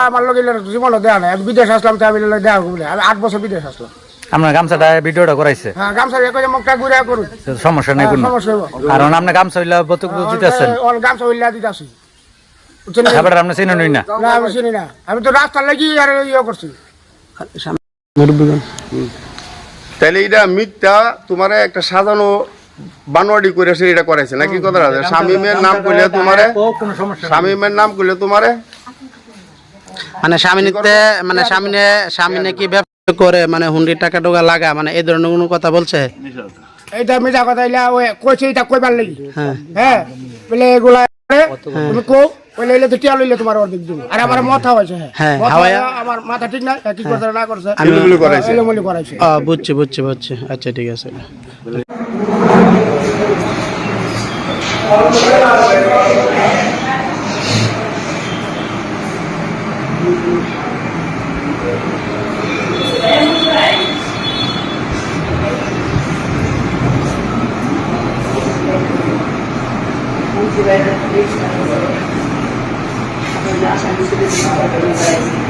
আমার লোক জীবন দেওয়া নাই। আমি বিদেশ আসলাম, আমি দেওয়া বলে আমি 8 বছর বিদেশ আসলাম। আপনার গামছাটা ভিডিওটা করাইছে? হ্যাঁ, গামছা মুখটা ঘুরে করুন, সমস্যা নেই কোনো। সমস্যা হইব। কারণ আপনি গামছা হইলা বতুক দিতেছেন, গামছা হইলা দিতেছি। এবার আপনি চিনেন না? না, আমি চিনি না। আমি তো রাস্তার লাগি আর ইয়ে করছি। তাহলে এটা মিথ্যা, তোমার একটা সাজানো বানোয়ারি করেছে, এটা করাইছে নাকি? কথা আছে শামীমের নাম করলে তোমারে, শামীমের নাম করলে তোমারে মানে স্বামীনিতে মানে স্বামীনে কি ব্যবসা করে, মানে হুন্ডির টাকা টোকা লাগা, মানে এই ধরনের কোনো কথা বলছে? এটা মিঠা কথা হইলা ওই কইছে, এটা কইবার লাগি। হ্যাঁ, বলে এগুলা তুমি কো বলে এলে তো টিয়া লইলে তোমার অর্ধেক দিব। আর আমার মাথা হইছে। হ্যাঁ, আমার মাথা ঠিক না, কি করতে না করছে, এলোমেলো করাইছে। এলোমেলো করাইছে। বুঝছি। আচ্ছা, ঠিক আছে। Aku